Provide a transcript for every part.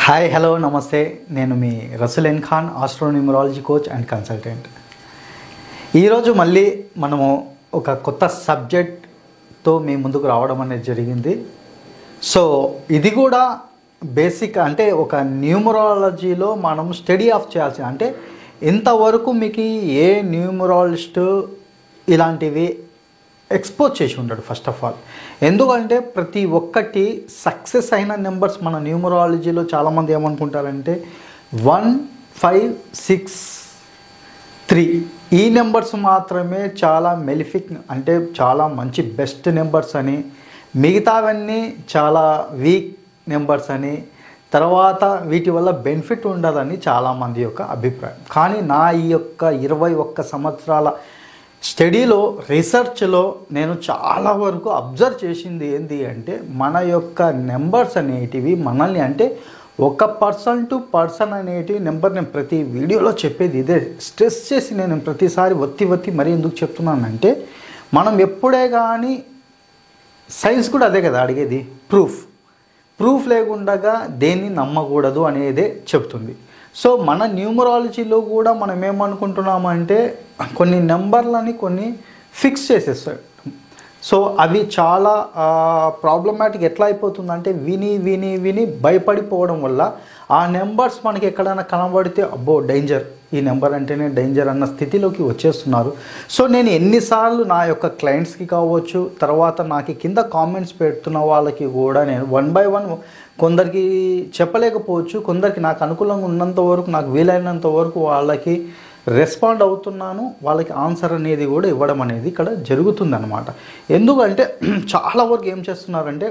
Hi hello నమస్తే. నేను మీ Rasool Khan, astronumerology coach and consultant. ఈరోజు మళ్ళీ మనము ఒక కొత్త సబ్జెక్ట్తో మీ ముందుకు రావడం అనేది జరిగింది. సో ఇది కూడా బేసిక్ అంటే ఒక న్యూమరాలజీలో మనం స్టడీ ఆఫ్ చేయాల్సి అంటే ఇంతవరకు మీకు ఏ న్యూమరాలజిస్ట్ ఇలాంటివి ఎక్స్పోజ్ చేసి ఉంటాడు ఫస్ట్ ఆఫ్ ఆల్. ఎందుకంటే ప్రతి ఒక్కటి సక్సెస్ అయిన నెంబర్స్ మన న్యూమరాలజీలో చాలామంది ఏమనుకుంటారంటే 1, 5, 6, 3 ఈ నెంబర్స్ మాత్రమే చాలా మెలిఫిక్ అంటే చాలా మంచి బెస్ట్ నెంబర్స్ అని, మిగతావన్నీ చాలా వీక్ నెంబర్స్ అని, తర్వాత వీటి వల్ల బెనిఫిట్ ఉండదని చాలామంది యొక్క అభిప్రాయం. కానీ నా ఈ యొక్క 21 సంవత్సరాల స్టడీలో రీసెర్చ్లో నేను చాలా వరకు అబ్జర్వ్ చేసింది ఏంటి అంటే మన యొక్క నెంబర్స్ అనేటివి మనల్ని అంటే ఒక పర్సన్ టు పర్సన్ అనేటివి నెంబర్ నేను ప్రతి వీడియోలో చెప్పేది ఇదే స్ట్రెస్ చేసి నేను ప్రతిసారి ఒత్తి మరి ఎందుకు చెప్తున్నానంటే మనం ఎప్పుడే కానీ సైన్స్ కూడా అదే కదా అడిగేది, ప్రూఫ్ లేకుండా దేన్ని నమ్మకూడదు అనేదే చెప్తుంది. సో మన న్యూమరాలజీలో కూడా మనం ఏమనుకుంటున్నామంటే కొన్ని నెంబర్లని కొన్ని ఫిక్స్ చేసేస్తాడు. సో అవి చాలా ప్రాబ్లమాటిక్. ఎట్లా అయిపోతుందంటే విని భయపడిపోవడం వల్ల ఆ నెంబర్స్ మనకి ఎక్కడైనా కనబడితే అబ్బో డేంజర్, ఈ నెంబర్ అంటేనే డేంజర్ అన్న స్థితిలోకి వచ్చేస్తున్నారు. సో నేను ఎన్నిసార్లు నా యొక్క క్లయింట్స్కి కావచ్చు, తర్వాత నాకు కింద కామెంట్స్ పెడుతున్న వాళ్ళకి కూడా నేను 1 by 1 కొందరికి చెప్పలేకపోవచ్చు, కొందరికి నాకు అనుకూలంగా ఉన్నంత వరకు నాకు వీలైనంత వరకు వాళ్ళకి రెస్పాండ్ అవుతున్నాను, వాళ్ళకి ఆన్సర్ అనేది కూడా ఇవ్వడం అనేది ఇక్కడ జరుగుతుందన్నమాట. ఎందుకంటే చాలా వరకు ఏం చేస్తున్నారంటే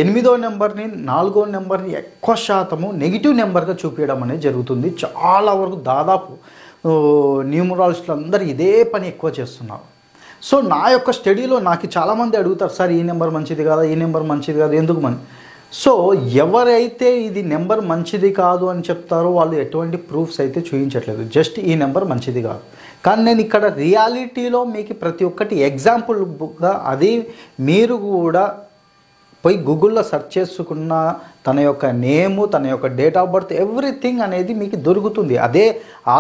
8వ నెంబర్ని 4వ నెంబర్ని ఎక్కువ శాతము నెగిటివ్ నెంబర్గా చూపించడం అనేది జరుగుతుంది. చాలా వరకు దాదాపు న్యూమరాలజిస్టులు అందరూ ఇదే పని ఎక్కువ చేస్తున్నారు. సో నా యొక్క స్టడీలో నాకు చాలామంది అడుగుతారు, సార్ ఈ నెంబర్ మంచిది కాదా, ఈ నెంబర్ మంచిది కాదు, ఎందుకు సో ఎవరైతే ఇది నెంబర్ మంచిది కాదు అని చెప్తారో వాళ్ళు ఎటువంటి ప్రూఫ్స్ అయితే చూపించట్లేదు, జస్ట్ ఈ నెంబర్ మంచిది కాదు. కానీ నేను ఇక్కడ రియాలిటీలో మీకు ప్రతి ఒక్కటి ఎగ్జాంపుల్గా అది మీరు కూడా పోయి గూగుల్లో సెర్చ్ చేసుకున్న తన యొక్క నేము, తన యొక్క డేట్ ఆఫ్ బర్త్, ఎవ్రీథింగ్ అనేది మీకు దొరుకుతుంది. అదే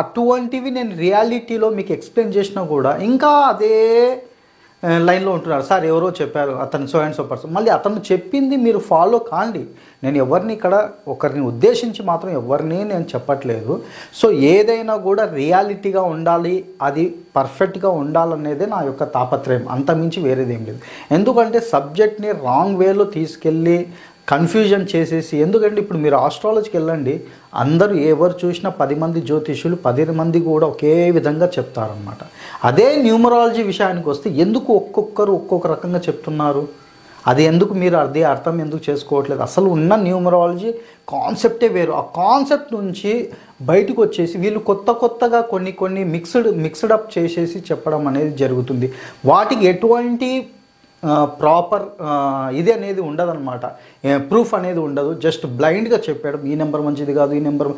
అటువంటివి నేను రియాలిటీలో మీకు ఎక్స్ప్లెయిన్ చేసినా కూడా ఇంకా అదే లైన్లో ఉంటున్నారు. సార్ ఎవరో చెప్పారు అతను సో అండ్ సో పర్సన్, మళ్ళీ అతను చెప్పింది మీరు ఫాలో కాండి. నేను ఎవరిని ఇక్కడ ఒకరిని ఉద్దేశించి మాత్రం ఎవరిని నేను చెప్పట్లేదు. సో ఏదైనా కూడా రియాలిటీగా ఉండాలి, అది పర్ఫెక్ట్గా ఉండాలనేదే నా యొక్క తాపత్రయం, అంతమించి వేరేదేం లేదు. ఎందుకంటే సబ్జెక్ట్ని రాంగ్ వేలో తీసుకెళ్ళి కన్ఫ్యూజన్ చేసేసి, ఎందుకంటే ఇప్పుడు మీరు ఆస్ట్రాలజీకి వెళ్ళండి, అందరూ ఎవరు చూసినా 10 మంది జ్యోతిష్యులు 10 మంది కూడా ఒకే విధంగా చెప్తారనమాట. అదే న్యూమరాలజీ విషయానికి వస్తే ఎందుకు ఒక్కొక్కరు ఒక్కొక్క రకంగా చెప్తున్నారు, అది ఎందుకు మీరు అదే అర్థం ఎందుకు చేసుకోవట్లేదు? అసలు ఉన్న న్యూమరాలజీ కాన్సెప్టే వేరు. ఆ కాన్సెప్ట్ నుంచి బయటకు వచ్చేసి వీళ్ళు కొత్తగా కొన్ని మిక్స్డ్ అప్ చేసేసి చెప్పడం అనేది జరుగుతుంది. వాటికి ఎటువంటి ప్రాపర్ ఇది అనేది ఉండదన్నమాట, ప్రూఫ్ అనేది ఉండదు. జస్ట్ బ్లైండ్గా చెప్పాడు ఈ నెంబర్ మంచిది కాదు, ఈ నెంబర్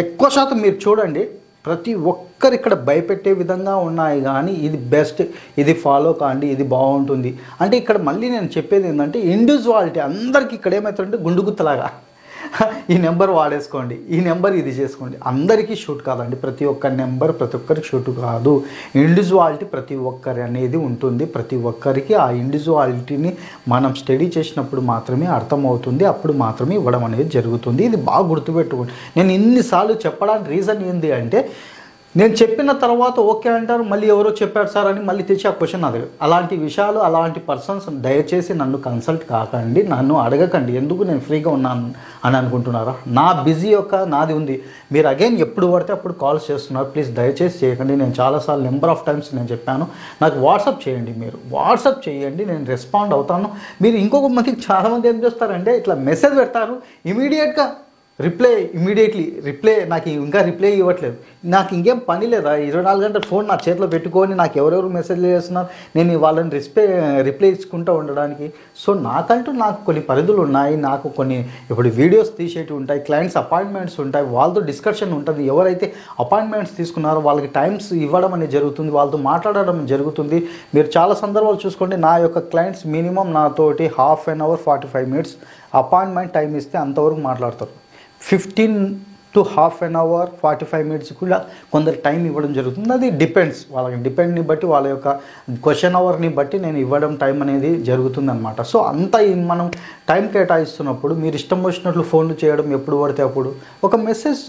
ఎక్కువ శాతం మీరు చూడండి ప్రతి ఒక్కరు ఇక్కడ భయపెట్టే విధంగా ఉన్నాయి. కానీ ఇది బెస్ట్, ఇది ఫాలో కాండి, ఇది బాగుంటుంది అంటే ఇక్కడ మళ్ళీ నేను చెప్పేది ఏంటంటే ఇండివిజువాలిటీ. అందరికీ ఇక్కడ ఏమవుతుందంటే గుండుగుత్తలాగా ఈ నెంబర్ వాడేసుకోండి, ఈ నెంబర్ ఇది చేసుకోండి. అందరికీ షూట్ కాదండి, ప్రతి ఒక్క నెంబర్ ప్రతి ఒక్కరికి షూట్ కాదు. ఇండివిజువాలిటీ ప్రతి ఒక్కరి అనేది ఉంటుంది. ప్రతి ఒక్కరికి ఆ ఇండివిజువాలిటీని మనం స్టడీ చేసినప్పుడు మాత్రమే అర్థమవుతుంది, అప్పుడు మాత్రమే ఇవ్వడం అనేది జరుగుతుంది. ఇది బాగా గుర్తుపెట్టుకోండి. నేను ఇన్నిసార్లు చెప్పడానికి రీజన్ ఏంటి అంటే నేను చెప్పిన తర్వాత ఓకే అంటారు, మళ్ళీ ఎవరో చెప్పారు సార్ అని మళ్ళీ తెచ్చి ఆ క్వశ్చన్ అడగదు. అలాంటి విషయాలు అలాంటి పర్సన్స్ దయచేసి నన్ను కన్సల్ట్ కాకండి, నన్ను అడగకండి. ఎందుకు నేను ఫ్రీగా ఉన్నాను అని అనుకుంటున్నారా? నా బిజీ నాది ఉంది. మీరు అగైన్ ఎప్పుడు పడితే అప్పుడు కాల్స్ చేస్తున్నారు, ప్లీజ్ దయచేసి చేయకండి. నేను చాలాసార్లు నెంబర్ ఆఫ్ టైమ్స్ నేను చెప్పాను, నాకు వాట్సాప్ చేయండి, మీరు వాట్సాప్ చేయండి, నేను రెస్పాండ్ అవుతాను. మీరు ఇంకొక మందికి చాలామంది ఏం చేస్తారంటే ఇట్లా మెసేజ్ పెడతారు, ఇమీడియట్గా రిప్లై నాకు ఇంకా రిప్లై ఇవ్వట్లేదు. నాకు ఇంకేం పని లేదా? 24 గంటల ఫోన్ నా చేతిలో పెట్టుకొని నాకు ఎవరెవరు మెసేజ్ చేస్తున్నారు, నేను వాళ్ళని రిప్లై ఇచ్చుకుంటూ ఉండడానికి. సో నాకు కొన్ని పరిధులు ఉన్నాయి. నాకు కొన్ని ఇప్పుడు వీడియోస్ తీసేటివి ఉంటాయి, క్లయింట్స్ అపాయింట్మెంట్స్ ఉంటాయి, వాళ్ళతో డిస్కషన్ ఉంటుంది. ఎవరైతే అపాయింట్మెంట్స్ తీసుకున్నారో వాళ్ళకి టైమ్స్ ఇవ్వడం అనేది జరుగుతుంది, వాళ్ళతో మాట్లాడడం జరుగుతుంది. మీరు చాలా సందర్భాలు చూసుకోండి, నా యొక్క క్లయింట్స్ మినిమం నాతోటి ½ an hour 45 minutes appointment time ఇస్తే అంతవరకు మాట్లాడతారు. 15 to ½ an hour 45 minutes కూడా కొందరు టైం ఇవ్వడం జరుగుతుంది. అది డిపెండ్స్, వాళ్ళకి డిపెండ్ని బట్టి, వాళ్ళ యొక్క క్వశ్చన్ అవర్ని బట్టి నేను ఇవ్వడం టైం అనేది జరుగుతుంది అనమాట. సో అంతా మనం టైం కేటాయిస్తున్నప్పుడు మీరు ఇష్టం వచ్చినట్లు ఫోన్లు చేయడం ఎప్పుడు పడితే అప్పుడు ఒక మెసేజ్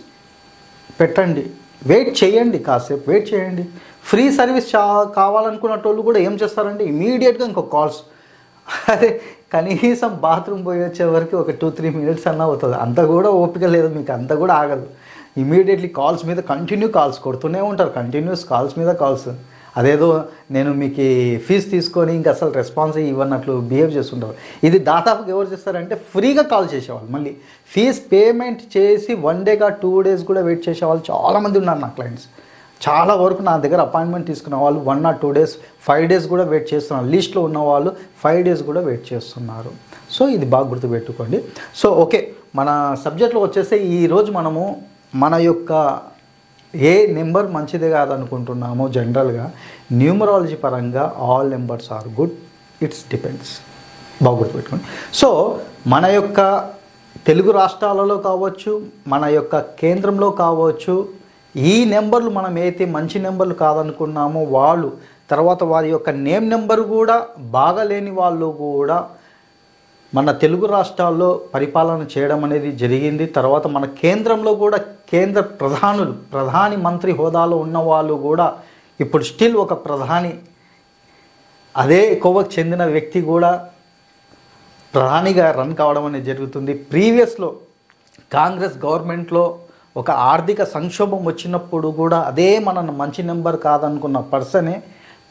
పెట్టండి, వెయిట్ చేయండి, కాసేపు వెయిట్ చేయండి. ఫ్రీ సర్వీస్ కావాలనుకున్నట్టు కూడా ఏం చేస్తారంటే ఇమీడియట్గా ఇంకో కాల్స్. అరే కనీసం బాత్రూమ్ పోయి వచ్చే వరకు ఒక 2-3 minutes అన్నా అవుతుంది, అంత కూడా ఓపిక లేదు మీకు, అంత కూడా ఆగదు. ఇమీడియట్లీ కాల్స్ మీద కంటిన్యూ కాల్స్ కొడుతూనే ఉంటారు, కంటిన్యూస్ కాల్స్ మీద కాల్స్. అదేదో నేను మీకు ఫీజు తీసుకొని ఇంకా అసలు రెస్పాన్స్ ఇవ్వనట్లు బిహేవ్ చేస్తుంటారు. ఇది దాదాపుగా ఎవరు చేస్తారంటే ఫ్రీగా కాల్ చేసేవాళ్ళు, మళ్ళీ ఫీజు పేమెంట్ చేసి 1 day 2 days కూడా వెయిట్ చేసేవాళ్ళు చాలామంది ఉన్నారు నా క్లయింట్స్. చాలా వరకు నా దగ్గర అపాయింట్మెంట్ తీసుకున్న వాళ్ళు 1 or 2 days 5 days కూడా వెయిట్ చేస్తున్నారు. లిస్ట్లో ఉన్న వాళ్ళు 5 days కూడా వెయిట్ చేస్తున్నారు. సో ఇది బాగా గుర్తుపెట్టుకోండి. సో ఓకే, మన సబ్జెక్ట్లో వచ్చేసి ఈరోజు మనము మన యొక్క ఏ నెంబర్ మంచిది కాదనుకుంటున్నామో జనరల్గా న్యూమరాలజీ పరంగా all numbers are good, it's depends. బాగా గుర్తుపెట్టుకోండి. సో మన యొక్క తెలుగు రాష్ట్రాలలో కావచ్చు, మన యొక్క కేంద్రంలో కావచ్చు, ఈ నెంబర్లు మనం అయితే మంచి నెంబర్లు కాదనుకున్నామో వాళ్ళు తర్వాత వారి యొక్క నేమ్ నెంబర్ కూడా బాగాలేని వాళ్ళు కూడా మన తెలుగు రాష్ట్రాల్లో పరిపాలన చేయడం అనేది జరిగింది. తర్వాత మన కేంద్రంలో కూడా కేంద్ర ప్రధాని మంత్రి హోదాలో ఉన్న వాళ్ళు కూడా ఇప్పుడు స్టిల్ ఒక ప్రధాని, అదే కోవకు చెందిన వ్యక్తి కూడా ప్రధానిగా రన్ కావడం అనేది జరుగుతుంది. ప్రీవియస్లో కాంగ్రెస్ గవర్నమెంట్లో ఒక ఆర్థిక సంక్షోభం వచ్చినప్పుడు కూడా అదే మన మంచి నెంబర్ కాదనుకున్న పర్సనే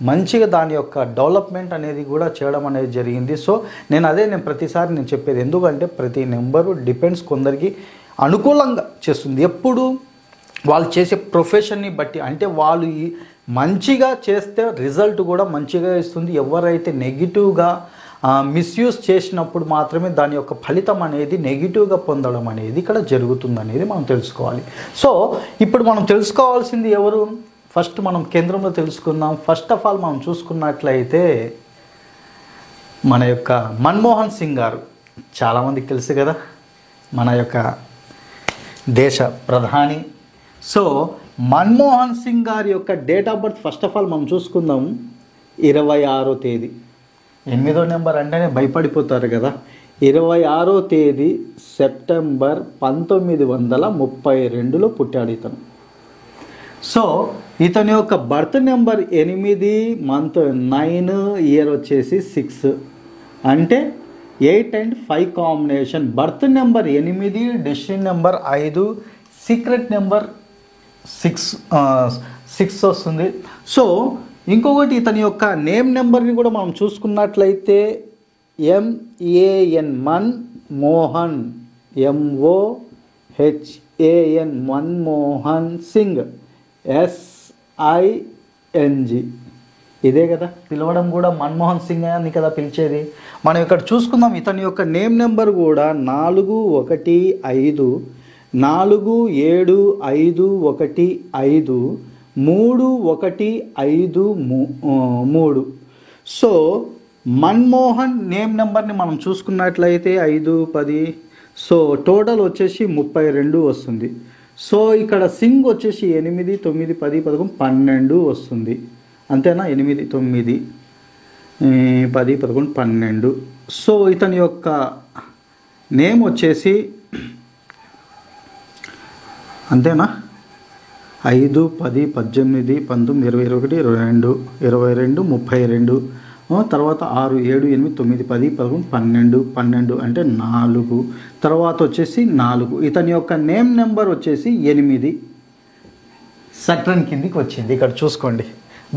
మంచిగా దాని యొక్క డెవలప్మెంట్ అనేది కూడా చేయడం అనేది జరిగింది. సో నేను ప్రతిసారి నేను చెప్పేది, ఎందుకంటే ప్రతి నెంబరు డిపెండ్స్, కొందరికి అనుకూలంగా చేస్తుంది. ఎప్పుడు వాళ్ళు చేసే ప్రొఫెషన్ని బట్టి, అంటే వాళ్ళు మంచిగా చేస్తే రిజల్ట్ కూడా మంచిగా ఇస్తుంది. ఎవరైతే నెగిటివ్గా మిస్యూజ్ చేసినప్పుడు మాత్రమే దాని యొక్క ఫలితం అనేది నెగిటివ్గా పొందడం అనేది ఇక్కడ జరుగుతుంది అనేది మనం తెలుసుకోవాలి. సో ఇప్పుడు మనం తెలుసుకోవాల్సింది ఎవరు? ఫస్ట్ మనం కేంద్రంలో తెలుసుకుందాం. ఫస్ట్ ఆఫ్ ఆల్ మనం చూసుకున్నట్లయితే మన యొక్క మన్మోహన్ సింగ్ గారు, చాలామందికి తెలుసు కదా, మన యొక్క దేశ ప్రధాని. సో మన్మోహన్ సింగ్ గారి యొక్క date of birth first of all మనం చూసుకుందాం. 26వ తేదీ, 8వ నెంబర్ అంటేనే భయపడిపోతారు కదా. 26వ తేదీ సెప్టెంబర్ 1932లో పుట్టాడు ఇతను. సో ఇతని యొక్క బర్త్ నెంబర్ 8, మంత్ 9, ఇయర్ వచ్చేసి 6, అంటే 8 and 5 combination. Birth number 8, destiny number 5, secret number 6 వస్తుంది. సో ఇంకొకటి ఇతని యొక్క నేమ్ నెంబర్ని కూడా మనం చూసుకున్నట్లయితే MAN Manmohan, MOHAN Manmohan Singh, SING. ఇదే కదా పిలవడం కూడా, మన్మోహన్ సింగ్ అని కదా పిలిచేది. మనం ఇక్కడ చూసుకుందాం. ఇతని యొక్క నేమ్ నెంబర్ కూడా 415 47515 3153. సో మన్మోహన్ నేమ్ నెంబర్ని మనం చూసుకున్నట్లయితే 5, 10, సో టోటల్ వచ్చేసి 32 వస్తుంది. సో ఇక్కడ సింగ్ వచ్చేసి 8, 9, 10, 11, 12 వస్తుంది. అంతేనా? 8, 9, 10, 11, 12. సో ఇతని యొక్క నేమ్ వచ్చేసి అంతేనా? 5, 10, 18, 19, 21, 22, 22, 32, తర్వాత 6, 7, 8, 9, 10, 11, 12 అంటే 4. తర్వాత వచ్చేసి 4. ఇతని యొక్క నేమ్ నెంబర్ వచ్చేసి 8 సట్రన్ కిందికి వచ్చింది. ఇక్కడ చూసుకోండి,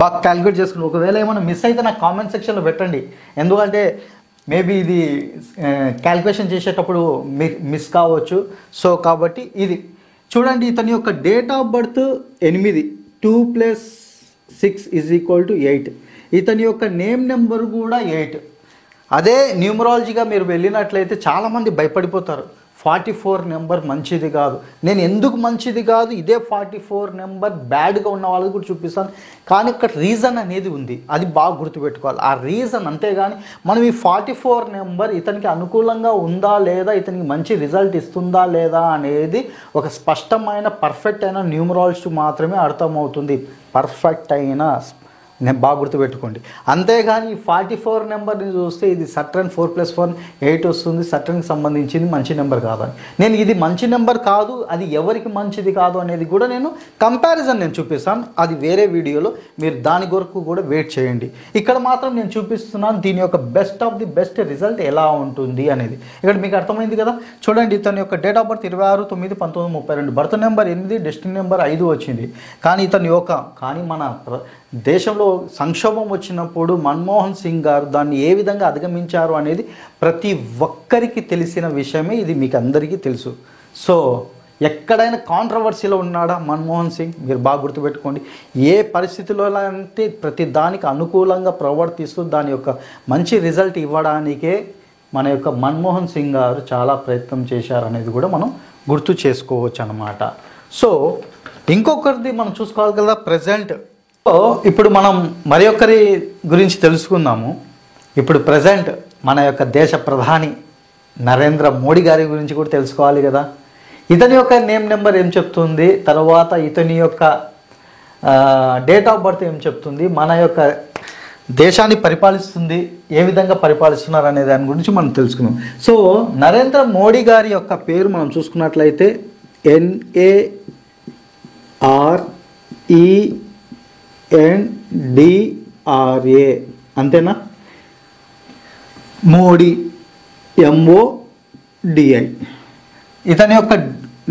బాగా క్యాలిక్యులేట్ చేసుకుని. ఒకవేళ ఏమైనా మిస్ అయితే నాకు కామెంట్ సెక్షన్లో పెట్టండి. ఎందుకంటే మేబీ ఇది క్యాల్కులేషన్ చేసేటప్పుడు మిస్ కావచ్చు. సో కాబట్టి ఇది చూడండి, ఇతని యొక్క డేట్ ఆఫ్ బర్త్ 8, 2 + 6 = 8. ఇతని యొక్క నేమ్ నెంబర్ కూడా 8. అదే న్యూమరాలజీగా మీరు వెళ్ళినట్లయితే చాలామంది భయపడిపోతారు, 44 నెంబర్ మంచిది కాదు. నేను ఎందుకు మంచిది కాదు, ఇదే 44 నెంబర్ బ్యాడ్గా ఉన్న వాళ్ళకి కూడా చూపిస్తాను. కానీ ఇక్కడ రీజన్ అనేది ఉంది, అది బాగా గుర్తుపెట్టుకోవాలి. ఆ రీజన్, అంతేగాని మనం ఈ 44 నెంబర్ ఇతనికి అనుకూలంగా ఉందా లేదా, ఇతనికి మంచి రిజల్ట్ ఇస్తుందా లేదా అనేది ఒక స్పష్టమైన పర్ఫెక్ట్ అయిన న్యూమరాలజీ మాత్రమే అర్థమవుతుంది. పర్ఫెక్ట్ అయిన నేను బాగా గుర్తుపెట్టుకోండి. అంతేగాని ఈ 44 నెంబర్ని చూస్తే ఇది సట్రన్ 4 + 1 8 వస్తుంది, సట్రన్కి సంబంధించింది మంచి నెంబర్ కాదని. నేను ఇది మంచి నెంబర్ కాదు, అది ఎవరికి మంచిది కాదు అనేది కూడా నేను కంపారిజన్ నేను చూపిస్తాను. అది వేరే వీడియోలో, మీరు దాని కొరకు కూడా వెయిట్ చేయండి. ఇక్కడ మాత్రం నేను చూపిస్తున్నాను దీని యొక్క best of the best result ఎలా ఉంటుంది అనేది. ఇక్కడ మీకు అర్థమైంది కదా. చూడండి, ఇతని యొక్క date of birth 26/9/1932, birth number 8, destiny number 5 వచ్చింది. కానీ మన దేశంలో సంక్షోభం వచ్చినప్పుడు మన్మోహన్ సింగ్ గారు దాన్ని ఏ విధంగా అధిగమించారు అనేది ప్రతి ఒక్కరికి తెలిసిన విషయమే. ఇది మీకు అందరికీ తెలుసు. సో ఎక్కడైనా కాంట్రవర్సీలో ఉన్నాడా మన్మోహన్ సింగ్, మీరు బాగా గుర్తుపెట్టుకోండి. ఏ పరిస్థితిలో అంటే ప్రతి దానికి అనుకూలంగా ప్రవర్తిస్తూ దాని యొక్క మంచి రిజల్ట్ ఇవ్వడానికే మన యొక్క మన్మోహన్ సింగ్ గారు చాలా ప్రయత్నం చేశారనేది కూడా మనం గుర్తు చేసుకోవచ్చు అన్నమాట. సో ఇంకొకరిది మనం చూసుకోవాలి కదా ప్రజెంట్. సో ఇప్పుడు మనం మరి ఒక్కరి గురించి తెలుసుకుందాము. ఇప్పుడు ప్రజెంట్ మన యొక్క దేశ ప్రధాని నరేంద్ర మోడీ గారి గురించి కూడా తెలుసుకోవాలి కదా. ఇతని యొక్క నేమ్ నెంబర్ ఏం చెప్తుంది, తర్వాత ఇతని యొక్క డేట్ ఆఫ్ బర్త్ ఏం చెప్తుంది, మన యొక్క దేశాన్ని పరిపాలిస్తుంది ఏ విధంగా పరిపాలిస్తున్నారు అనే దాని గురించి మనం తెలుసుకుందాం. సో నరేంద్ర మోడీ గారి యొక్క పేరు మనం చూసుకున్నట్లయితే NARENDRA, అంతేనా? మోడీ, MODI. ఇతని యొక్క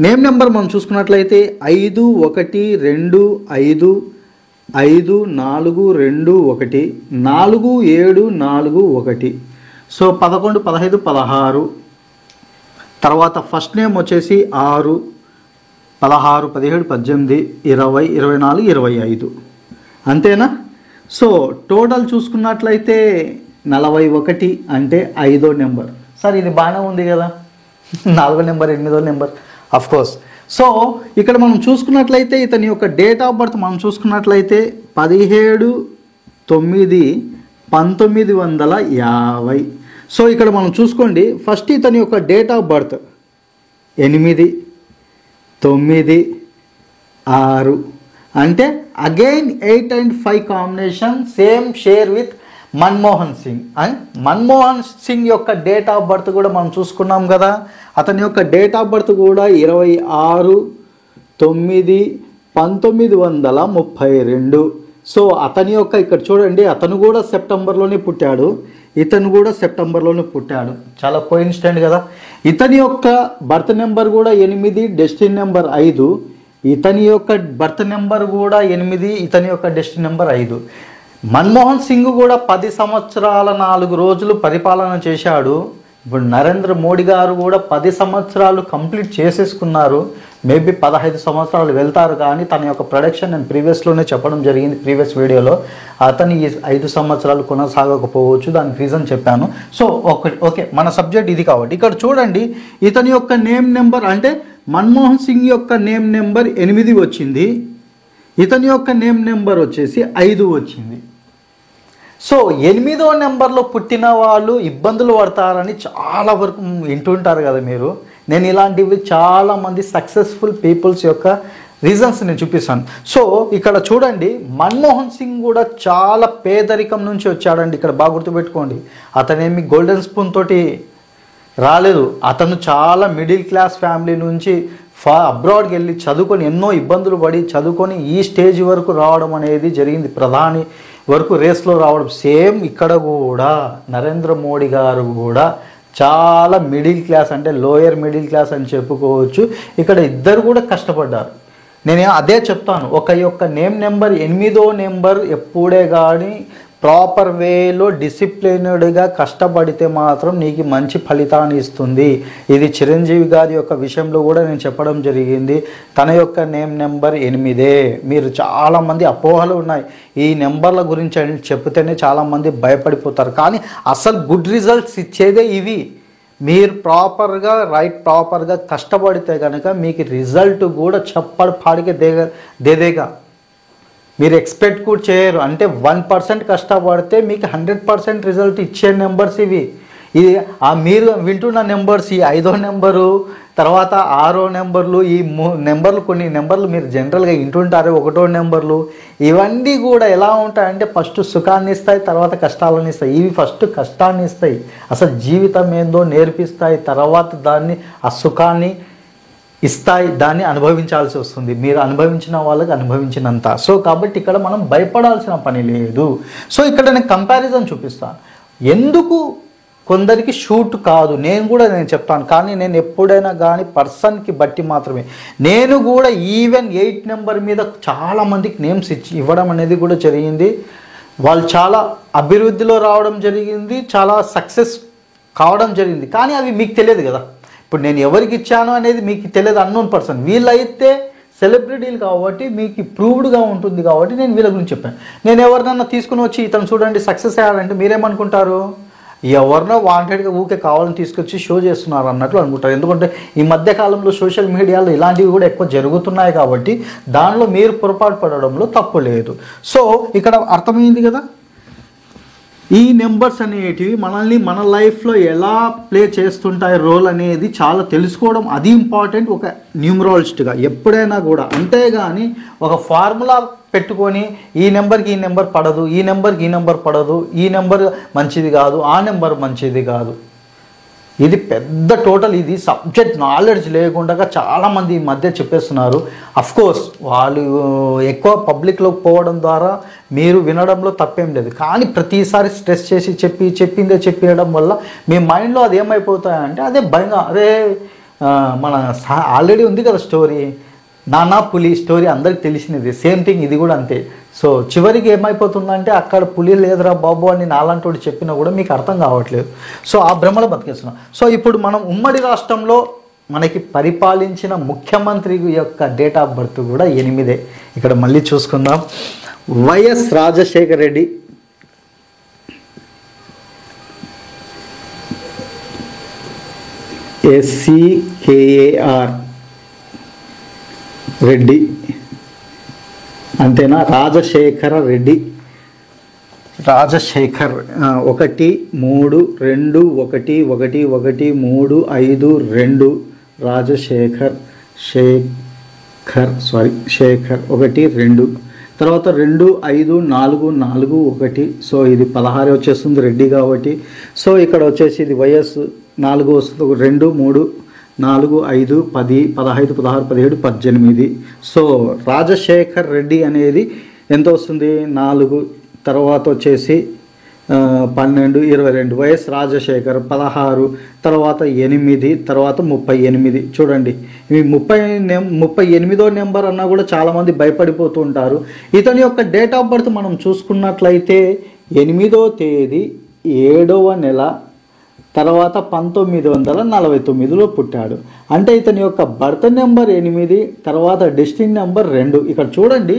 నేమ్ నెంబర్ మనం చూసుకున్నట్లయితే 512554214741. సో 11, 15, 16. తర్వాత ఫస్ట్ నేమ్ వచ్చేసి 6, 16, 17, 18, 20, 24, 25, అంతేనా? సో టోటల్ చూసుకున్నట్లయితే 41 అంటే 5వ నెంబర్. సార్ ఇది బాగానే ఉంది కదా, 4వ నెంబర్, 8వ నెంబర్ కోర్స్. సో ఇక్కడ మనం చూసుకున్నట్లయితే ఇతని యొక్క డేట్ ఆఫ్ బర్త్ మనం చూసుకున్నట్లయితే 17/9/1950. సో ఇక్కడ మనం చూసుకోండి, ఫస్ట్ ఇతని యొక్క డేట్ ఆఫ్ బర్త్ 8, 9, 6 అంటే again 8 and 5 combination same share with Manmohan Singh. And Manmohan Singh యొక్క డేట్ ఆఫ్ బర్త్ కూడా మనం చూసుకున్నాం కదా. అతని యొక్క డేట్ ఆఫ్ బర్త్ కూడా 26/9/1932. సో అతని యొక్క ఇక్కడ చూడండి, అతను కూడా సెప్టెంబర్లోనే పుట్టాడు, ఇతను కూడా సెప్టెంబర్లోనే పుట్టాడు. చాలా కోఇన్సిడెంట్ కదా. ఇతని యొక్క బర్త్ నెంబర్ కూడా 8, డెస్టినీ నెంబర్ 5. ఇతని యొక్క బర్త్ నెంబర్ కూడా 8, ఇతని యొక్క డెస్టినీ నెంబర్ 5. మన్మోహన్ సింగ్ కూడా 10 సంవత్సరాల 4 రోజులు పరిపాలన చేశాడు. ఇప్పుడు నరేంద్ర మోడీ గారు కూడా 10 సంవత్సరాలు కంప్లీట్ చేసేసుకున్నారు. మేబీ 15 సంవత్సరాలు వెళ్తారు. కానీ తన యొక్క ప్రొడక్షన్ నేను ప్రీవియస్లోనే చెప్పడం జరిగింది, ప్రీవియస్ వీడియోలో. అతని 5 సంవత్సరాలు కొనసాగకపోవచ్చు, దానికి రీజన్ చెప్పాను. సో ఓకే, మన సబ్జెక్ట్ ఇది కాబట్టి ఇక్కడ చూడండి, ఇతని యొక్క నేమ్ నెంబర్ అంటే మన్మోహన్ సింగ్ యొక్క నేమ్ నెంబర్ 8 వచ్చింది, ఇతని యొక్క నేమ్ నెంబర్ వచ్చేసి 5 వచ్చింది. సో 8వ నెంబర్లో పుట్టిన వాళ్ళు ఇబ్బందులు పడతారని చాలా వరకు వింటుంటారు కదా మీరు. నేను ఇలాంటివి చాలామంది సక్సెస్ఫుల్ పీపుల్స్ యొక్క రీజన్స్ నేను చూపిస్తాను. సో ఇక్కడ చూడండి, మన్మోహన్ సింగ్ కూడా చాలా పేదరికం నుంచి వచ్చాడండి. ఇక్కడ బాగా గుర్తుపెట్టుకోండి, అతనేమి గోల్డెన్ స్పూన్ తోటి రాలేదు. అతను చాలా మిడిల్ క్లాస్ ఫ్యామిలీ నుంచి అబ్రాడ్కి వెళ్ళి చదువుకొని ఎన్నో ఇబ్బందులు పడి చదువుకొని ఈ స్టేజ్ వరకు రావడం అనేది జరిగింది, ప్రధాని వరకు రేస్లో రావడం. సేమ్ ఇక్కడ కూడా నరేంద్ర మోడీ గారు కూడా చాలా మిడిల్ క్లాస్ అంటే లోయర్ మిడిల్ క్లాస్ అని చెప్పుకోవచ్చు. ఇక్కడ ఇద్దరు కూడా కష్టపడ్డారు. నేను అదే చెప్తాను, ఒక యొక్క నేమ్ నెంబర్ 8వ నెంబర్ ఎప్పుడే కానీ ప్రాపర్ వేలో డిసిప్లిన్డ్గా కష్టపడితే మాత్రం నీకు మంచి ఫలితాన్ని ఇస్తుంది. ఇది చిరంజీవి గారి యొక్క విషయంలో కూడా నేను చెప్పడం జరిగింది. తన యొక్క నేమ్ నెంబర్ 8. మీరు చాలామంది అపోహలు ఉన్నాయి ఈ నెంబర్ల గురించి అని చెప్తేనే చాలామంది భయపడిపోతారు. కానీ అసలు గుడ్ రిజల్ట్స్ ఇచ్చేదే ఇవి. మీరు ప్రాపర్గా కష్టపడితే కనుక మీకు రిజల్ట్ కూడా చెప్పడు పాడికే దేదేగా. మీరు ఎక్స్పెక్ట్ కూడా చేయరు. అంటే 1% కష్టపడితే మీకు 100% రిజల్ట్ ఇచ్చే నెంబర్స్ ఇవి. ఇది మీరు వింటున్న నెంబర్స్, ఈ 5వ నెంబరు, తర్వాత 6వ నెంబర్లు, ఈ నెంబర్లు, కొన్ని నెంబర్లు మీరు జనరల్గా వింటుంటారు, 1వ నెంబర్లు, ఇవన్నీ కూడా ఎలా ఉంటాయంటే ఫస్ట్ సుఖాన్ని ఇస్తాయి, తర్వాత కష్టాలను ఇస్తాయి. ఇవి ఫస్ట్ కష్టాన్ని ఇస్తాయి, అసలు జీవితం ఏందో నేర్పిస్తాయి, తర్వాత దాన్ని ఆ సుఖాన్ని ఇస్తాయి, దాన్ని అనుభవించాల్సి వస్తుంది. మీరు అనుభవించిన వాళ్ళకి అనుభవించినంత. సో కాబట్టి ఇక్కడ మనం భయపడాల్సిన పని లేదు. సో ఇక్కడ నేను కంపారిజన్ చూపిస్తాను. ఎందుకు కొందరికి షూట్ కాదు నేను చెప్తాను. కానీ నేను ఎప్పుడైనా కానీ పర్సన్కి బట్టి మాత్రమే. నేను కూడా ఈవెన్ 8 నెంబర్ మీద చాలామందికి నేమ్స్ ఇవ్వడం అనేది కూడా జరిగింది. వాళ్ళు చాలా అభివృద్ధిలో రావడం జరిగింది, చాలా సక్సెస్ కావడం జరిగింది. కానీ అవి మీకు తెలియదు కదా. ఇప్పుడు నేను ఎవరికి ఇచ్చాను అనేది మీకు తెలియదు, అన్నోన్ పర్సన్. వీళ్ళైతే సెలబ్రిటీలు కాబట్టి మీకు ప్రూవ్డ్గా ఉంటుంది కాబట్టి నేను వీళ్ళ గురించి చెప్పాను. నేను ఎవరినన్నా తీసుకుని వచ్చి ఇతను చూడండి సక్సెస్ అయ్యారంటే మీరేమనుకుంటారు? ఎవరినో వాంటెడ్గా ఊకే కావాలని తీసుకొచ్చి షో చేస్తున్నారు అన్నట్లు అనుకుంటారు. ఎందుకంటే ఈ మధ్యకాలంలో సోషల్ మీడియాలో ఇలాంటివి కూడా ఎక్కువ జరుగుతున్నాయి కాబట్టి దానిలో మీరు పొరపాటు పడడంలో తప్పు లేదు. సో ఇక్కడ అర్థమైంది కదా. ఈ నెంబర్స్ అనేటివి మనల్ని మన లైఫ్లో ఎలా ప్లే చేస్తుంటాయి రోల్ అనేది చాలా తెలుసుకోవడం అది ఇంపార్టెంట్ ఒక న్యూమరాలజిస్ట్గా ఎప్పుడైనా కూడా. అంతేగాని ఒక ఫార్ములా పెట్టుకొని ఈ నెంబర్కి ఈ నెంబర్ పడదు, ఈ నెంబర్కి ఈ నెంబర్ పడదు, ఈ నెంబర్ మంచిది కాదు, ఆ నెంబర్ మంచిది కాదు, ఇది పెద్ద టోటల్ ఇది సబ్జెక్ట్ నాలెడ్జ్ లేకుండా చాలామంది ఈ మధ్య చెప్పేస్తున్నారు. అఫ్కోర్స్ వాళ్ళు ఎక్కువ పబ్లిక్లోకి పోవడం ద్వారా మీరు వినడంలో తప్పేం లేదు. కానీ ప్రతిసారి స్ట్రెస్ చేసి చెప్పిందే చెప్పేయడం వల్ల మీ మైండ్లో అది ఏమైపోతాయంటే అదే భయంగా, అదే మన ఆల్రెడీ ఉంది కదా స్టోరీ, నానా పులి స్టోరీ అందరికి తెలిసినది. సేమ్ థింగ్ ఇది కూడా అంతే. సో చివరికి ఏమైపోతుందంటే అక్కడ పులి లేదురా బాబు అని నాలాంటి చెప్పినా కూడా మీకు అర్థం కావట్లేదు. సో ఆ భ్రమలో బతికేస్తున్నాం. సో ఇప్పుడు మనం ఉమ్మడి రాష్ట్రంలో మనకి పరిపాలించిన ముఖ్యమంత్రి యొక్క డేట్ ఆఫ్ బర్త్ కూడా 8. ఇక్కడ మళ్ళీ చూసుకుందాం. వైఎస్ రాజశేఖర రెడ్డి, SCKAR రెడ్డి, అంతేనా? రాజశేఖర రెడ్డి, రాజశేఖర్ 1-3-2-1-1-1-3-5-2 రాజశేఖర్ శేఖర్ 1-2 తర్వాత 2-5-4-4-1. సో ఇది 16 వచ్చేస్తుంది రెడ్డి కాబట్టి. సో ఇక్కడ వచ్చేసి ఇది వయస్సు 4 వస్తుంది, 2-3-4-5-10-15-16-17-18. సో రాజశేఖర్ రెడ్డి అనేది ఎంత వస్తుంది? 4, తర్వాత వచ్చేసి 12-22. వైఎస్ రాజశేఖర్ 16, తర్వాత 8, తర్వాత 38. చూడండి ఈ 38వ నెంబర్ అన్నా కూడా చాలామంది భయపడిపోతూ ఉంటారు. ఇతని యొక్క డేట్ ఆఫ్ బర్త్ మనం చూసుకున్నట్లయితే 8వ తేదీ 7వ నెల, తర్వాత 1949లో పుట్టాడు. అంటే ఇతని యొక్క బర్త్ నెంబర్ 8, తర్వాత డెస్టినీ నెంబర్ 2. ఇక్కడ చూడండి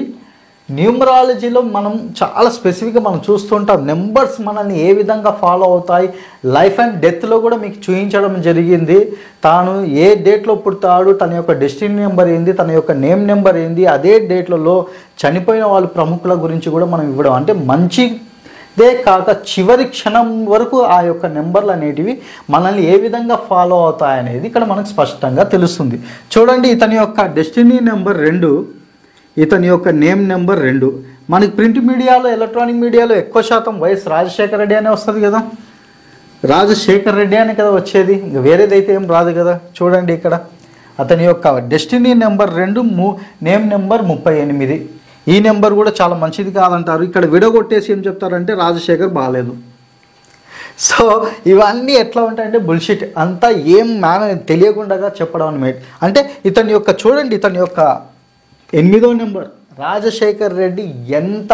న్యూమరాలజీలో మనం చాలా స్పెసిఫిక్గా మనం చూస్తుంటాం నెంబర్స్ మనల్ని ఏ విధంగా ఫాలో అవుతాయి. లైఫ్ అండ్ డెత్లో కూడా మీకు చూపించడం జరిగింది. తాను ఏ డేట్లో పుడతాడు, తన యొక్క డెస్టినీ నెంబర్ ఏంది, తన యొక్క నేమ్ నెంబర్ ఏంది, అదే డేట్లలో చనిపోయిన వాళ్ళ ప్రముఖుల గురించి కూడా మనం ఇవ్వడం. అంటే మంచిదే కాక చివరి క్షణం వరకు ఆ యొక్క నెంబర్లు అనేటివి మనల్ని ఏ విధంగా ఫాలో అవుతాయనేది ఇక్కడ మనకు స్పష్టంగా తెలుస్తుంది. చూడండి ఇతని యొక్క డెస్టినీ నెంబర్ 2, ఇతని యొక్క నేమ్ నెంబర్ 2. మనకి ప్రింట్ మీడియాలో, ఎలక్ట్రానిక్ మీడియాలో ఎక్కువ శాతం వైఎస్ రాజశేఖర రెడ్డి అనే వస్తుంది కదా, రాజశేఖర రెడ్డి అనే కదా వచ్చేది, ఇంకా వేరేదైతే ఏం రాదు కదా. చూడండి ఇక్కడ అతని యొక్క డెస్టినీ నెంబర్ 2, నేమ్ నెంబర్ 38. ఈ నెంబర్ కూడా చాలా మంచిది కాదంటారు. ఇక్కడ విడగొట్టేసి ఏం చెప్తారంటే రాజశేఖర్ బాగాలేదు. సో ఇవన్నీ ఎట్లా ఉంటాయంటే బుల్షిట్ అంతా ఏం తెలియకుండా చెప్పడం అన్నమాట. అంటే ఇతని యొక్క చూడండి, ఇతని యొక్క 8వ నెంబర్ రాజశేఖర్ రెడ్డి ఎంత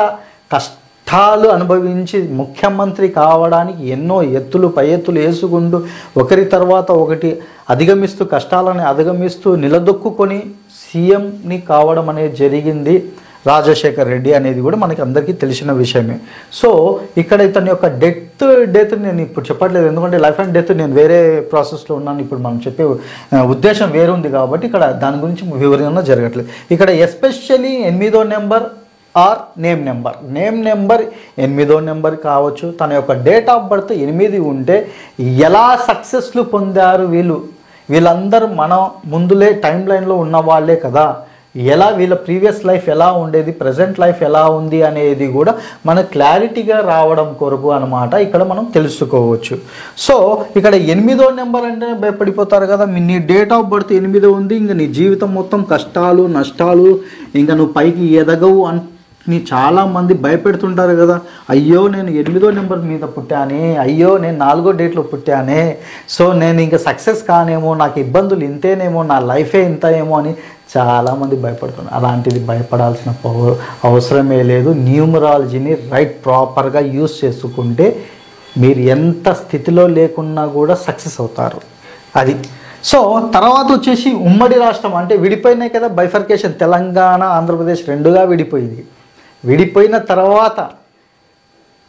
కష్టాలు అనుభవించి ముఖ్యమంత్రి కావడానికి ఎన్నో ఎత్తులు పై ఎత్తులు వేసుకుంటూ ఒకరి తర్వాత ఒకటి అధిగమిస్తూ కష్టాలను అధిగమిస్తూ నిలదొక్కుని సీఎంని కావడం అనేది జరిగింది రాజశేఖర్ రెడ్డి అనేది కూడా మనకి అందరికీ తెలిసిన విషయమే. సో ఇక్కడ ఇతని యొక్క డెత్ నేను ఇప్పుడు చెప్పట్లేదు, ఎందుకంటే లైఫ్ అండ్ డెత్ నేను వేరే ప్రాసెస్లో ఉన్నాను, ఇప్పుడు మనం చెప్పే ఉద్దేశం వేరే ఉంది కాబట్టి ఇక్కడ దాని గురించి వివరణ జరగట్లేదు. ఇక్కడ ఎస్పెషల్లీ 8వ నెంబర్ ఆర్ నేమ్ నెంబర్ 8వ నెంబర్ కావచ్చు, తన యొక్క డేట్ ఆఫ్ బర్త్ 8 ఉంటే ఎలా సక్సెస్లు పొందారు వీళ్ళందరూ మన ముందులే టైం లైన్లో ఉన్న వాళ్ళే కదా, ఎలా వీళ్ళ ప్రీవియస్ లైఫ్ ఎలా ఉండేది, ప్రజెంట్ లైఫ్ ఎలా ఉంది అనేది కూడా మన క్లారిటీగా రావడం కొరకు అనమాట ఇక్కడ మనం తెలుసుకోవచ్చు. సో ఇక్కడ 8వ నెంబర్ అంటే భయపడిపోతారు కదా, నీ డేట్ ఆఫ్ బర్త్ 8 ఉంది, ఇంకా నీ జీవితం మొత్తం కష్టాలు నష్టాలు, ఇంకా నువ్వు పైకి ఎదగవు అని చాలామంది భయపెడుతుంటారు కదా. అయ్యో నేను 8వ నెంబర్ మీద పుట్టానే, అయ్యో నేను 4వ డేట్లో పుట్టానే, సో నేను ఇంకా సక్సెస్ కానేమో, నాకు ఇబ్బందులు ఇంతేనేమో, నా లైఫే ఇంత ఏమో అని చాలామంది భయపడుతున్నారు. అలాంటిది భయపడాల్సిన అవసరమే లేదు. న్యూమరాలజీని ప్రాపర్గా యూస్ చేసుకుంటే మీరు ఎంత స్థితిలో లేకున్నా కూడా సక్సెస్ అవుతారు అది. సో తర్వాత వచ్చేసి ఉమ్మడి రాష్ట్రం అంటే విడిపోయినాయి కదా, బైఫర్కేషన్, తెలంగాణ ఆంధ్రప్రదేశ్ 2గా విడిపోయింది. విడిపోయిన తర్వాత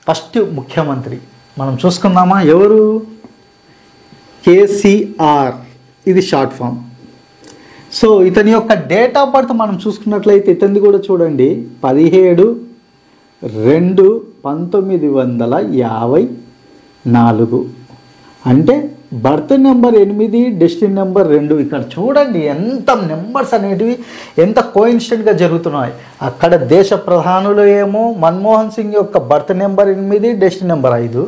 ఫస్ట్ ముఖ్యమంత్రి మనం చూసుకుందామా, ఎవరు? కేసీఆర్, ఇది షార్ట్ ఫామ్. సో ఇతని యొక్క డేట్ ఆఫ్ బర్త్ మనం చూసుకున్నట్లయితే ఇతనిది కూడా చూడండి, 17/2/1954. అంటే బర్త్ నెంబర్ 8, డెస్టినీ నెంబర్ 2. ఇక్కడ చూడండి ఎంత నెంబర్స్ అనేటివి ఎంత కోఇన్సిడెంట్గా జరుగుతున్నాయి. అక్కడ దేశ ప్రధానులు ఏమో మన్మోహన్ సింగ్ యొక్క birth number 8, destiny number 5,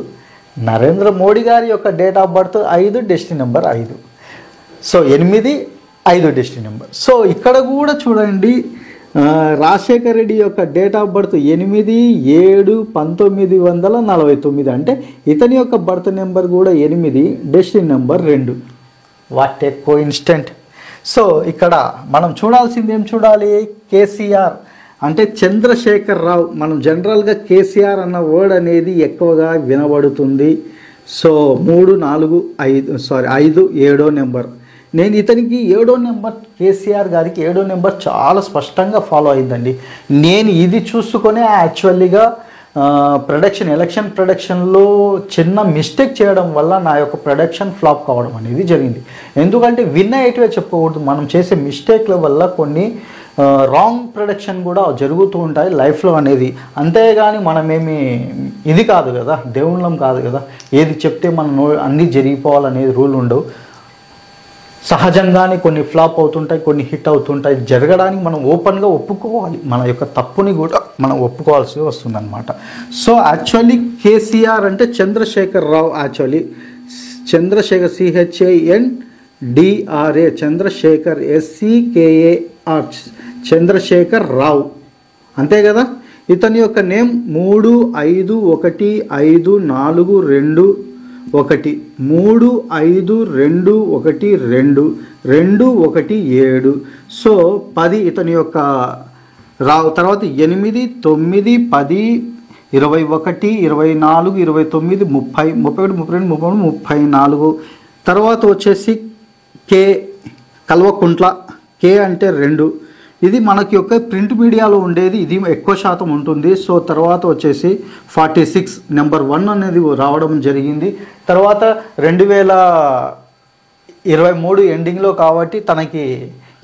Narendra Modi గారి యొక్క date of birth 5, destiny number 5. So 8, 5 destiny number. So ఇక్కడ కూడా చూడండి రాజశేఖర్ రెడ్డి యొక్క డేట్ ఆఫ్ బర్త్ 8/7/1949. అంటే ఇతని యొక్క బర్త్ నెంబర్ కూడా 8, destiny number 2. What a coincident. So ఇక్కడ మనం చూడాల్సింది ఏం చూడాలి, కేసీఆర్ అంటే చంద్రశేఖర్ రావు. మనం జనరల్గా కేసీఆర్ అన్న వర్డ్ అనేది ఎక్కువగా వినబడుతుంది. సో 3, 4, 5, 7వ నెంబర్. నేను ఇతనికి 7వ నెంబర్, కేసీఆర్ గారికి 7వ నెంబర్ చాలా స్పష్టంగా ఫాలో అయిందండి. నేను ఇది చూసుకొని యాక్చువల్లీగా ఎలక్షన్ ప్రొడక్షన్లో చిన్న మిస్టేక్ చేయడం వల్ల నా యొక్క ప్రొడక్షన్ ఫ్లాప్ కావడం అనేది జరిగింది. ఎందుకంటే విన్ అయ్యేటివే చెప్పుకోకూడదు, మనం చేసే మిస్టేక్ల వల్ల కొన్ని రాంగ్ ప్రొడక్షన్ కూడా జరుగుతూ ఉంటాయి లైఫ్లో అనేది. అంతేగాని మనమేమి ఇది కాదు కదా, దేవుళ్ళం కాదు కదా, ఏది చెప్తే మనం అన్నీ జరిగిపోవాలనేది రూల్ ఉండవు. సహజంగానే కొన్ని ఫ్లాప్ అవుతుంటాయి, కొన్ని హిట్ అవుతుంటాయి. జరగడానికి మనం ఓపెన్గా ఒప్పుకోవాలి, మన యొక్క తప్పుని కూడా మనం ఒప్పుకోవాల్సి వస్తుందన్నమాట. సో యాక్చువల్లీ కేసీఆర్ అంటే Chandrashekar Rao, actually Chandrashekar CHANDRA, Chandrashekar SCKAR, Chandrashekar Rao, అంతే కదా. ఇతని యొక్క నేమ్ 3-5-1-5-4-2-1, 3-5-2-1-2-2-1-7. సో 10 ఇతని యొక్క రావు. తర్వాత 8, 9, 10, 21, 24, 29, 30, 31, 32, 33, 34. తర్వాత వచ్చేసి కే, కల్వకుంట్ల, కే అంటే 2. ఇది మనకి యొక్క ప్రింట్ మీడియాలో ఉండేది, ఇది ఎక్కువ శాతం ఉంటుంది. సో తర్వాత వచ్చేసి 46 నెంబర్ 1 అనేది రావడం జరిగింది. తర్వాత 2023 ఎండింగ్లో కాబట్టి తనకి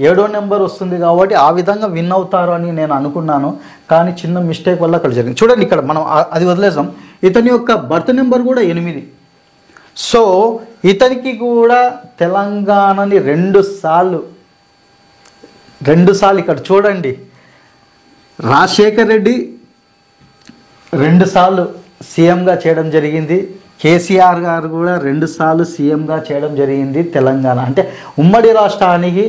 7వ నెంబర్ వస్తుంది కాబట్టి ఆ విధంగా విన్ అవుతారు అని నేను అనుకున్నాను. కానీ చిన్న మిస్టేక్ వల్ల అక్కడ జరిగింది. చూడండి ఇక్కడ మనం అది వదిలేసాం. ఇతని యొక్క బర్త్ నెంబర్ కూడా 8. సో ఇతనికి కూడా తెలంగాణని 2 సార్లు ఇక్కడ చూడండి, రాజశేఖర్ రెడ్డి 2 సార్లు సీఎంగా చేయడం జరిగింది. కేసీఆర్ గారు కూడా 2 సార్లు సీఎంగా చేయడం జరిగింది తెలంగాణ. అంటే ఉమ్మడి రాష్ట్రానికి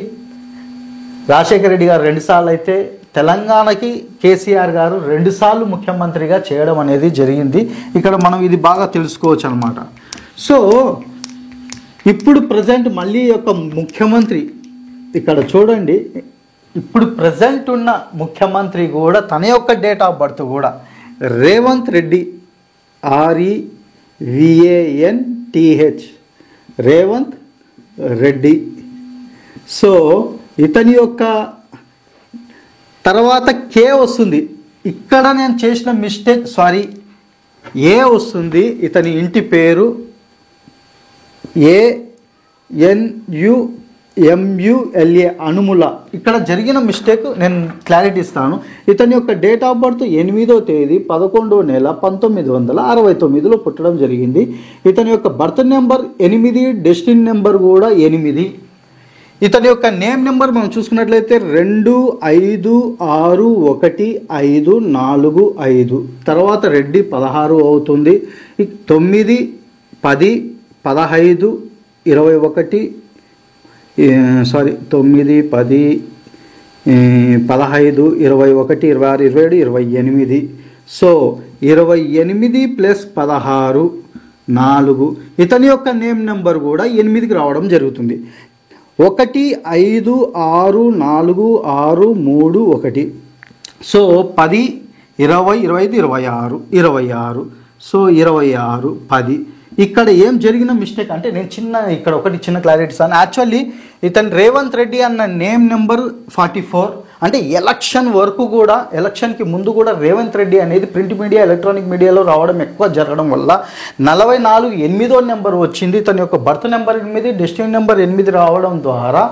రాజశేఖర్ రెడ్డి గారు 2 సార్లు అయితే తెలంగాణకి కేసీఆర్ గారు 2 సార్లు ముఖ్యమంత్రిగా చేయడం అనేది జరిగింది. ఇక్కడ మనం ఇది బాగా తెలుసుకోవచ్చు అనమాట. సో ఇప్పుడు ప్రజెంట్ మళ్ళీ యొక్క ముఖ్యమంత్రి ఇక్కడ చూడండి, ఇప్పుడు ప్రజెంట్ ఉన్న ముఖ్యమంత్రి కూడా తన యొక్క డేట్ ఆఫ్ బర్త్ కూడా రేవంత్ రెడ్డి, REVANTH, రేవంత్ రెడ్డి. సో ఇతని యొక్క తర్వాత కే వస్తుంది. ఇక్కడ నేను చేసిన మిస్టేక్, సారీ, ఏ వస్తుంది. ఇతని ఇంటి పేరు ANUMULA, అనుముల. ఇక్కడ జరిగిన మిస్టేక్ నేను క్లారిటీ ఇస్తాను. ఇతని యొక్క డేట్ ఆఫ్ బర్త్ 8వ తేదీ 11వ నెల 1969లో పుట్టడం జరిగింది. ఇతని యొక్క బర్త్ నెంబర్ 8, డెస్టినీ నెంబర్ కూడా 8. ఇతని యొక్క నేమ్ నెంబర్ మనం చూసుకున్నట్లయితే 25614545. తర్వాత రెడ్డి 16 అవుతుంది. 9, 10, 15, 21, 9, 10, 15, 21, 26, 27, 28. సో 28 + 16 4. ఇతని యొక్క నేమ్ నెంబర్ కూడా 8కి రావడం జరుగుతుంది. 1, 5, 6, 4, 6, 3, 1. సో 10, 20, 25, 26, 26. సో 26, 10. ఇక్కడ ఏం జరిగిన మిస్టేక్ అంటే నేను ఇక్కడ ఒకటి చిన్న క్లారిటీ ఇస్తాను. యాక్చువల్లీ ఇతను రేవంత్ రెడ్డి అన్న నేమ్ నెంబర్ 44. అంటే ఎలక్షన్ వరకు కూడా, ఎలక్షన్కి ముందు కూడా రేవంత్ రెడ్డి అనేది ప్రింట్ మీడియా, ఎలక్ట్రానిక్ మీడియాలో రావడం ఎక్కువ జరగడం వల్ల 44 8వ నెంబర్ వచ్చింది. ఇతని యొక్క బర్త్ నెంబర్ 8, డెస్టినీ నెంబర్ 8 రావడం ద్వారా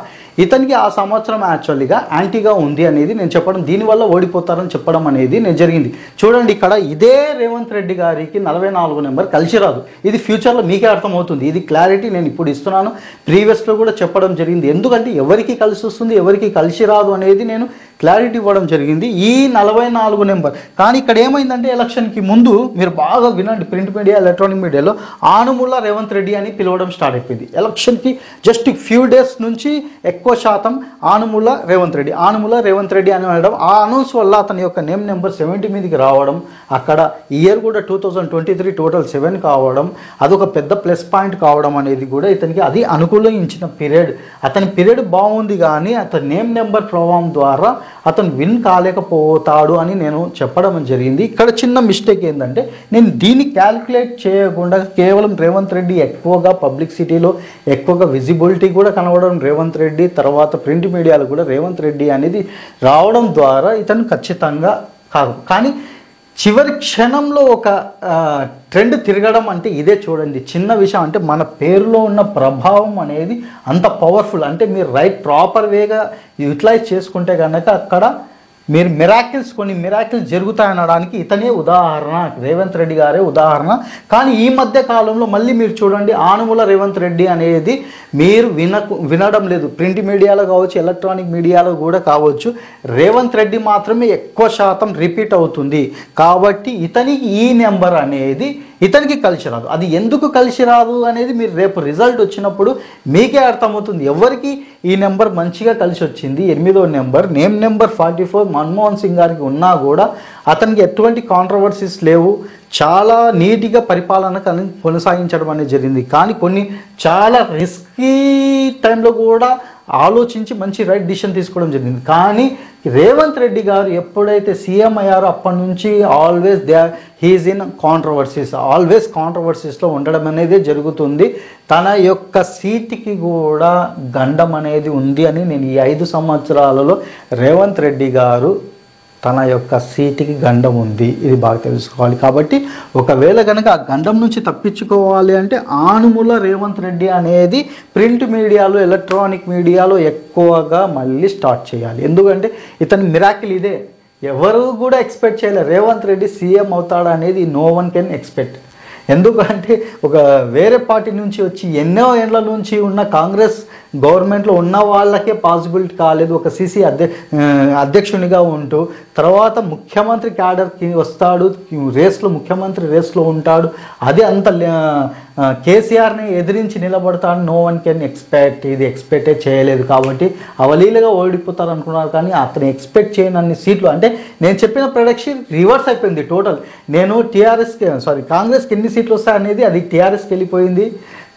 ఇతనికి ఆ సంవత్సరం యాక్చువల్లీగా యాంటీగా ఉంది అనేది నేను చెప్పడం, దీనివల్ల ఓడిపోతారని చెప్పడం అనేది నేను జరిగింది. చూడండి, ఇక్కడ ఇదే రేవంత్ రెడ్డి గారికి 44 నెంబర్ కలిసి రాదు. ఇది ఫ్యూచర్లో మీకే అర్థమవుతుంది. ఇది క్లారిటీ నేను ఇప్పుడు ఇస్తున్నాను. ప్రీవియస్లో కూడా చెప్పడం జరిగింది. ఎందుకంటే ఎవరికి కలిసి వస్తుంది, ఎవరికి కలిసి రాదు అనేది నేను క్లారిటీ ఇవ్వడం జరిగింది. ఈ 44 నెంబర్. కానీ ఇక్కడ ఏమైందంటే ఎలక్షన్కి ముందు మీరు బాగా వినండి, ప్రింట్ మీడియా, ఎలక్ట్రానిక్ మీడియాలో ఆనుముల రేవంత్ రెడ్డి అని పిలవడం స్టార్ట్ అయిపోయింది. ఎలక్షన్కి జస్ట్ ఫ్యూ డేస్ నుంచి ఎక్కువ శాతం ఆనుముల రేవంత్ రెడ్డి అని అనడం, ఆ అనౌన్స్ వల్ల అతని యొక్క నేమ్ నెంబర్ 70 మీదకి రావడం, అక్కడ ఇయర్ కూడా 2023 టోటల్ 7 కావడం, అదొక పెద్ద ప్లస్ పాయింట్ కావడం అనేది కూడా ఇతనికి అది అనుకూలించిన పీరియడ్. అతని పీరియడ్ బాగుంది, కానీ అతని నేమ్ నెంబర్ ప్రభావం ద్వారా అతను విన్ కాలేకపోతాడు అని నేను చెప్పడం జరిగింది. ఇక్కడ చిన్న మిస్టేక్ ఏంటంటే నేను దీన్ని క్యాల్కులేట్ చేయకుండా కేవలం రేవంత్ రెడ్డి ఎక్కువగా పబ్లిసిటీలో ఎక్కువగా విజిబిలిటీ కూడా కనబడడం రేవంత్ రెడ్డి, తర్వాత ప్రింట్ మీడియాలో కూడా రేవంత్ రెడ్డి అనేది రావడం ద్వారా ఇతను ఖచ్చితంగా కాదు. కానీ చివరి క్షణంలో ఒక ట్రెండ్ తిరగడం అంటే ఇదే. చూడండి, చిన్న విషయం అంటే మన పేరులో ఉన్న ప్రభావం అనేది అంత పవర్ఫుల్. అంటే మీరు ప్రాపర్ వేగా యూటిలైజ్ చేసుకుంటే కనుక అక్కడ మీరు కొన్ని మిరాకిల్స్ జరుగుతాయనడానికి ఇతనే ఉదాహరణ, రేవంత్ రెడ్డి గారే ఉదాహరణ. కానీ ఈ మధ్య కాలంలో మళ్ళీ మీరు చూడండి, ఆనుముల రేవంత్ రెడ్డి అనేది మీరు వినడం లేదు. ప్రింట్ మీడియాలో కావచ్చు, ఎలక్ట్రానిక్ మీడియాలో కూడా కావచ్చు, రేవంత్ రెడ్డి మాత్రమే ఎక్కువ శాతం రిపీట్ అవుతుంది. కాబట్టి ఇతనికి ఈ నెంబర్ అనేది ఇతనికి కలిసి రాదు. అది ఎందుకు కలిసి రాదు అనేది మీరు రేపు రిజల్ట్ వచ్చినప్పుడు మీకే అర్థమవుతుంది. ఎవరికి ఈ నెంబర్ మంచిగా కలిసి వచ్చింది, 8వ number, name number 44 Manmohan Singh గారికి ఉన్నా కూడా అతనికి ఎటువంటి కాంట్రవర్సీస్ లేవు. చాలా నీట్గా పరిపాలన కొనసాగించడం అనేది జరిగింది. కానీ కొన్ని చాలా రిస్కీ టైంలో కూడా ఆలోచించి మంచి రైట్ డిసిషన్ తీసుకోవడం జరిగింది. కానీ రేవంత్ రెడ్డి గారు ఎప్పుడైతే సీఎం అయ్యారో అప్పటి నుంచి ఆల్వేస్ హీఈస్ ఇన్ కాంట్రవర్సీస్లో ఉండడం అనేది జరుగుతుంది. తన యొక్క సీటుకి కూడా గండం అనేది ఉంది అని నేను ఈ 5 సంవత్సరాలలో రేవంత్ రెడ్డి గారు తన యొక్క సీటుకి గండం ఉంది, ఇది బాగా తెలుసుకోవాలి. కాబట్టి ఒకవేళ కనుక ఆ గండం నుంచి తప్పించుకోవాలి అంటే ఆనుముల రేవంత్ రెడ్డి అనేది ప్రింట్ మీడియాలో, ఎలక్ట్రానిక్ మీడియాలో ఎక్కువగా మళ్ళీ స్టార్ట్ చేయాలి. ఎందుకంటే ఇతని మిరాకిల్ ఇదే. ఎవరు కూడా ఎక్స్పెక్ట్ చేయలేరు రేవంత్ రెడ్డి సీఎం అవుతాడు అనేది. No one can expect. ఎందుకంటే ఒక వేరే పార్టీ నుంచి వచ్చి ఎన్నో ఏళ్ల నుంచి ఉన్న కాంగ్రెస్ గవర్నమెంట్లో ఉన్న వాళ్ళకే పాసిబిలిటీ కాలేదు. ఒక సిసి అధ్యక్షునిగా ఉంటూ తర్వాత ముఖ్యమంత్రి క్యాడర్కి వస్తాడు, ముఖ్యమంత్రి రేస్లో ఉంటాడు. అది అంత కేసీఆర్ని ఎదిరించి నిలబడతాడు. No one can expect. ఇది ఎక్స్పెక్టే చేయలేదు. కాబట్టి అవలీలుగా ఓడిపోతారు అనుకున్నారు. కానీ అతను ఎక్స్పెక్ట్ చేయనన్ని సీట్లు, అంటే నేను చెప్పిన ప్రొడక్షన్ రివర్స్ అయిపోయింది టోటల్. నేను కాంగ్రెస్కి ఎన్ని సీట్లు వస్తాయనేది అది టీఆర్ఎస్కి వెళ్ళిపోయింది,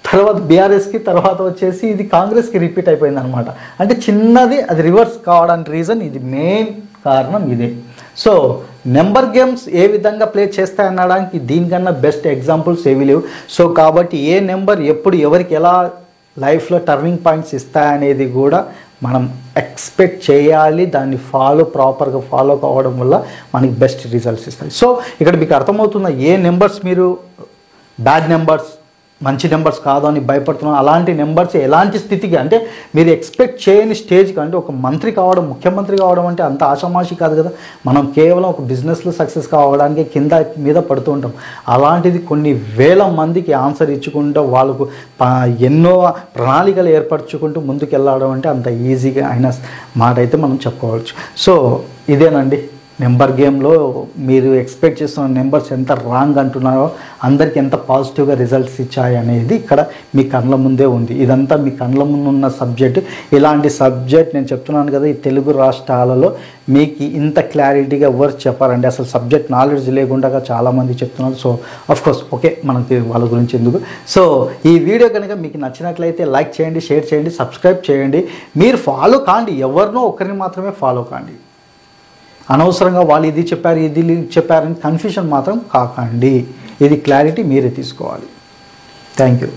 తర్వాత బీఆర్ఎస్కి, తర్వాత వచ్చేసి ఇది కాంగ్రెస్కి రిపీట్ అయిపోయింది అనమాట. అంటే చిన్నది అది రివర్స్ కావడానికి రీజన్ ఇది మెయిన్ కారణం ఇదే. సో నెంబర్ గేమ్స్ ఏ విధంగా ప్లే చేస్తాయనడానికి దీనికన్నా బెస్ట్ ఎగ్జాంపుల్స్ ఏవి లేవు. సో కాబట్టి ఏ నెంబర్ ఎప్పుడు ఎవరికి ఎలా లైఫ్లో టర్నింగ్ పాయింట్స్ ఇస్తాయనేది కూడా మనం ఎక్స్పెక్ట్ చేయాలి. దాన్ని ప్రాపర్గా ఫాలో కావడం వల్ల మనకి బెస్ట్ రిజల్ట్స్ ఇస్తాయి. సో ఇక్కడ మీకు అర్థమవుతున్న ఏ నెంబర్స్ మీరు బ్యాడ్ నెంబర్స్, మంచి నెంబర్స్ కాదు అని భయపడుతున్నాం, అలాంటి నెంబర్స్ ఎలాంటి స్థితికి అంటే మీరు ఎక్స్పెక్ట్ చేయని స్టేజ్కి, అంటే ఒక మంత్రి కావడం, ముఖ్యమంత్రి కావడం అంటే అంత ఆషామాషి కాదు కదా. మనం కేవలం ఒక బిజినెస్లో సక్సెస్ కావడానికి కింద మీద పడుతూ ఉంటాం. అలాంటిది కొన్ని వేల మందికి ఆన్సర్ ఇచ్చుకుంటూ వాళ్ళకు ఎన్నో ప్రణాళికలు ఏర్పరచుకుంటూ ముందుకు వెళ్ళడం అంటే అంత ఈజీగా అయిన మాట అయితే మనం చెప్పుకోవచ్చు. సో ఇదేనండి నెంబర్ గేమ్లో మీరు ఎక్స్పెక్ట్ చేస్తున్న నెంబర్స్ ఎంత రాంగ్ అంటున్నారో, అందరికి ఎంత పాజిటివ్గా రిజల్ట్స్ ఇచ్చాయి అనేది ఇక్కడ మీ కళ్ళ ముందే ఉంది. ఇదంతా మీ కళ్ళ ముందు ఉన్న సబ్జెక్ట్. ఇలాంటి సబ్జెక్ట్ నేను చెప్తున్నాను కదా, ఈ తెలుగు రాష్ట్రాలలో మీకు ఇంత క్లారిటీగా ఎవరు చెప్పారండి. అసలు సబ్జెక్ట్ నాలెడ్జ్ లేకుండా చాలామంది చెప్తున్నారు. సో అఫ్కోర్స్ ఓకే, మనకి వాళ్ళ గురించి ఎందుకు. సో ఈ వీడియో కనుక మీకు నచ్చినట్లయితే లైక్ చేయండి, షేర్ చేయండి, సబ్స్క్రైబ్ చేయండి. మీరు ఫాలో కాండి, ఎవరినో ఒకరిని మాత్రమే ఫాలో కాండి. అనవసరంగా వాళ్ళు ఇది చెప్పారు ఇది చెప్పారని కన్ఫ్యూషన్ మాత్రం కాకండి. ఇది క్లారిటీ మీరే తీసుకోవాలి. Thank you.